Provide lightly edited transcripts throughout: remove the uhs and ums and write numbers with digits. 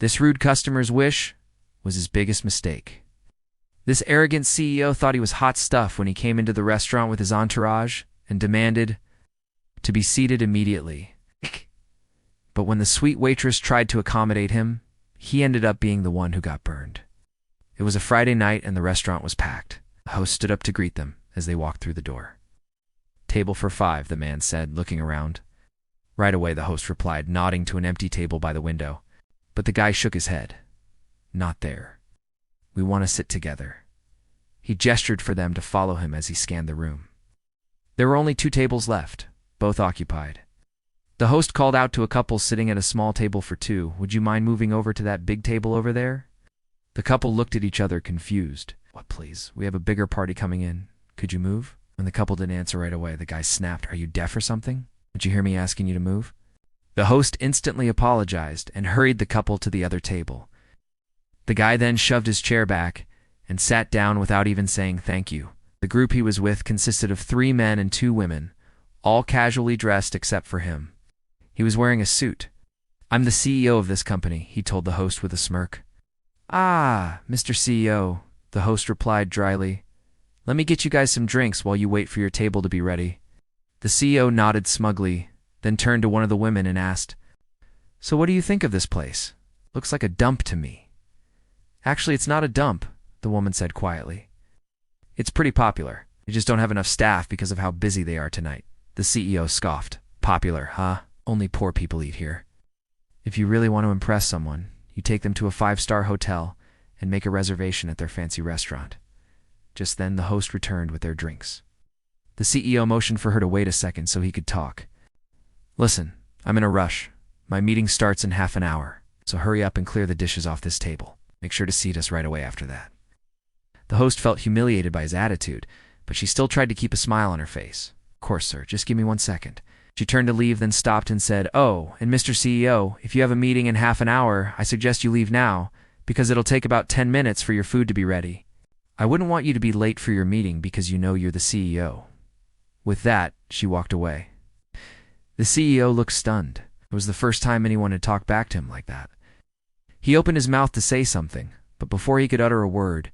This rude customer's wish was his biggest mistake. This arrogant CEO thought he was hot stuff when he came into the restaurant with his entourage and demanded to be seated immediately. But when the sweet waitress tried to accommodate him, he ended up being the one who got burned. It was a Friday night and the restaurant was packed. The host stood up to greet them as they walked through the door. "Table for 5, the man said, looking around. Right away, the host replied, nodding to an empty table by the window. But the guy shook his head. "Not there. We want to sit together." He gestured for them to follow him as he scanned the room. There were only 2 tables left, both occupied. The host called out to a couple sitting at a small table for 2, "Would you mind moving over to that big table over there?" The couple looked at each other confused. "What, please? We have a bigger party coming in. Could you move?" When the couple didn't answer right away, the guy snapped, "Are you deaf or something? Did you hear me asking you to move?" The host instantly apologized and hurried the couple to the other table. The guy then shoved his chair back and sat down without even saying thank you. The group he was with consisted of 3 men and 2 women, all casually dressed except for him. He was wearing a suit. "I'm the CEO of this company," he told the host with a smirk. "Ah, Mr. CEO," the host replied dryly. "Let me get you guys some drinks while you wait for your table to be ready." The CEO nodded smugly, then turned to one of the women and asked, "So what do you think of this place? Looks like a dump to me." "Actually, it's not a dump," the woman said quietly. "It's pretty popular. They just don't have enough staff because of how busy they are tonight." The CEO scoffed. "Popular, huh? Only poor people eat here. If you really want to impress someone, you take them to a 5-star hotel and make a reservation at their fancy restaurant." Just then, the host returned with their drinks. The CEO motioned for her to wait a second so he could talk. "Listen, I'm in a rush. My meeting starts in half an hour, so hurry up and clear the dishes off this table. Make sure to seat us right away after that." The host felt humiliated by his attitude, but she still tried to keep a smile on her face. "Of course, sir. Just give me 1 second. She turned to leave, then stopped and said, "Oh, and Mr. CEO, if you have a meeting in half an hour, I suggest you leave now, because it'll take about 10 minutes for your food to be ready. I wouldn't want you to be late for your meeting because you know you're the CEO." With that, she walked away. The CEO looked stunned. It was the first time anyone had talked back to him like that. He opened his mouth to say something, but before he could utter a word,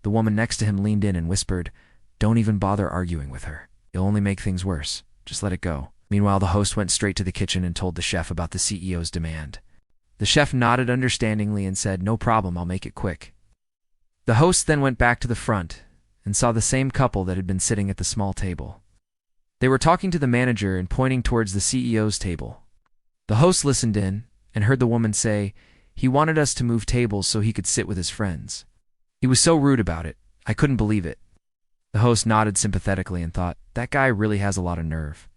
the woman next to him leaned in and whispered, "Don't even bother arguing with her. It'll only make things worse. Just let it go." Meanwhile, the host went straight to the kitchen and told the chef about the CEO's demand. The chef nodded understandingly and said, "No problem, I'll make it quick." The host then went back to the front and saw the same couple that had been sitting at the small table. They were talking to the manager and pointing towards the CEO's table. The host listened in and heard the woman say, "He wanted us to move tables so he could sit with his friends. He was so rude about it. I couldn't believe it." The host nodded sympathetically and thought, "That guy really has a lot of nerve.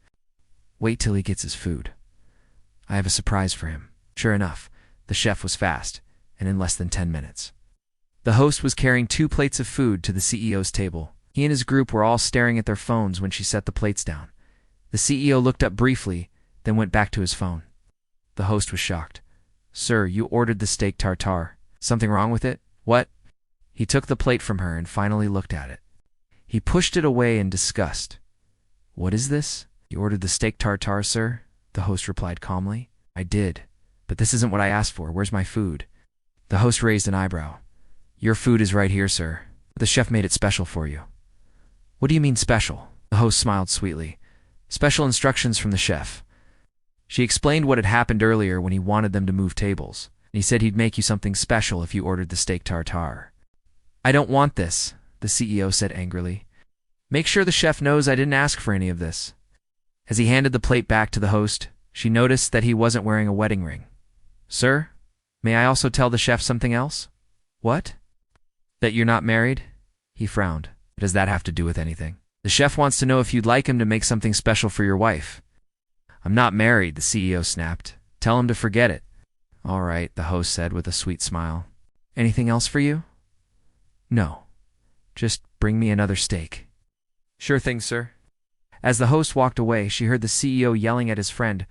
Wait till he gets his food. I have a surprise for him." Sure enough, the chef was fast, and in less than 10 minutes. The host was carrying 2 plates of food to the CEO's table. He and his group were all staring at their phones when she set the plates down. The CEO looked up briefly, then went back to his phone. The host was shocked. "Sir, you ordered the steak tartare. Something wrong with it? What?" He took the plate from her and finally looked at it. He pushed it away in disgust. "What is this?" "You ordered the steak tartare, sir," the host replied calmly. "I did, but this isn't what I asked for. Where's my food?" The host raised an eyebrow. "Your food is right here, sir. The chef made it special for you." "What do you mean special?" The host smiled sweetly. "Special instructions from the chef." She explained what had happened earlier when he wanted them to move tables. And he said he'd make you something special if you ordered the steak tartare. "I don't want this," the CEO said angrily. "Make sure the chef knows I didn't ask for any of this." As he handed the plate back to the host, she noticed that he wasn't wearing a wedding ring. "Sir, may I also tell the chef something else?" "What?" "That you're not married?" He frowned. "What does that have to do with anything?" "The chef wants to know if you'd like him to make something special for your wife." "I'm not married," the CEO snapped. "Tell him to forget it." "All right," the host said with a sweet smile. "Anything else for you?" "No. Just bring me another steak." "Sure thing, sir." As the host walked away, she heard the CEO yelling at his friend,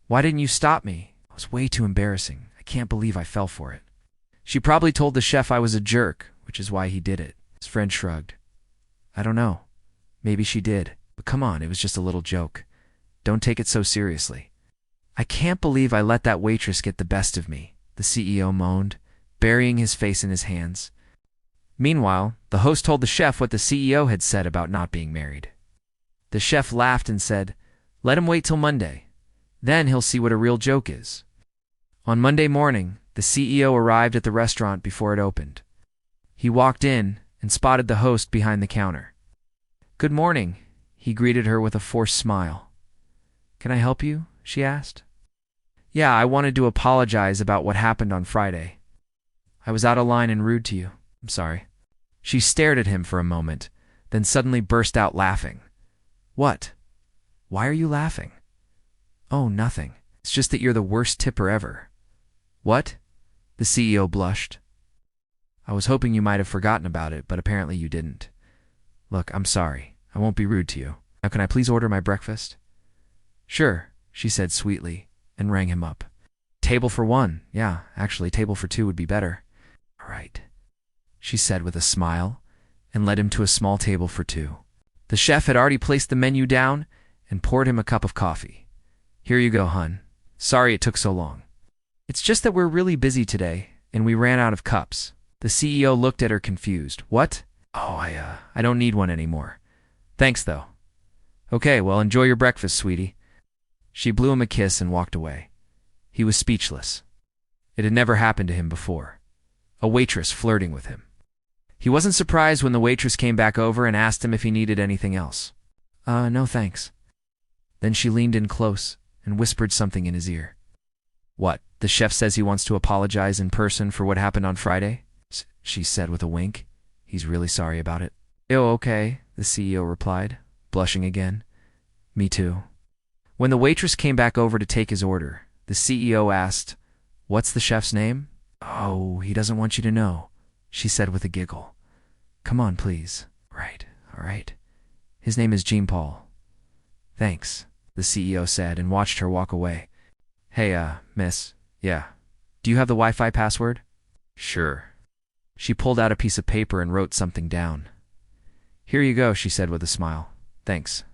"Why didn't you stop me? It was way too embarrassing. I can't believe I fell for it." She probably told the chef I was a jerk, which is why he did it. His friend shrugged. "I don't know. Maybe she did. But come on, it was just a little joke. Don't take it so seriously." "I can't believe I let that waitress get the best of me," the CEO moaned, burying his face in his hands. Meanwhile, the host told the chef what the CEO had said about not being married. The chef laughed and said, "Let him wait till Monday. Then he'll see what a real joke is." On Monday morning, the CEO arrived at the restaurant before it opened. He walked in and spotted the host behind the counter. "Good morning," he greeted her with a forced smile. "Can I help you?" she asked. "Yeah, I wanted to apologize about what happened on Friday. I was out of line and rude to you. I'm sorry." She stared at him for a moment, then suddenly burst out laughing. "What? Why are you laughing?" "Oh, nothing. It's just that you're the worst tipper ever." "What?" The CEO blushed. "I was hoping you might have forgotten about it, but apparently you didn't. Look, I'm sorry. I won't be rude to you. Now can I please order my breakfast?" "Sure," she said sweetly, and rang him up. "Table for one. Yeah, actually, table for two would be better." "All right," she said with a smile, and led him to a small table for two. The chef had already placed the menu down and poured him a cup of coffee. "Here you go, hun. Sorry it took so long. It's just that we're really busy today, and we ran out of cups." The CEO looked at her confused. "What? Oh, I don't need one anymore. Thanks, though." "Okay, well, enjoy your breakfast, sweetie." She blew him a kiss and walked away. He was speechless. It had never happened to him before. A waitress flirting with him. He wasn't surprised when the waitress came back over and asked him if he needed anything else. No thanks." Then she leaned in close and whispered something in his ear. "What, the chef says he wants to apologize in person for what happened on Friday?" she said with a wink. "He's really sorry about it." "Oh, okay," the CEO replied, blushing again. "Me too." When the waitress came back over to take his order, the CEO asked, "What's the chef's name?" "Oh, he doesn't want you to know," she said with a giggle. "Come on, please." "Right, all right. His name is Jean-Paul." "Thanks," the CEO said and watched her walk away. "Hey, miss. Yeah. Do you have the Wi-Fi password?" "Sure." She pulled out a piece of paper and wrote something down. "Here you go," she said with a smile. "Thanks."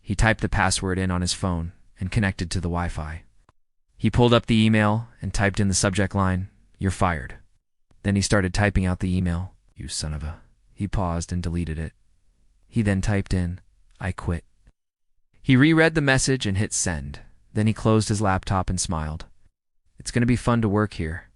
He typed the password in on his phone and connected to the Wi-Fi. He pulled up the email and typed in the subject line, "You're fired." Then he started typing out the email. "You son of a..." He paused and deleted it. He then typed in, "I quit." He reread the message and hit send. Then he closed his laptop and smiled. "It's going to be fun to work here.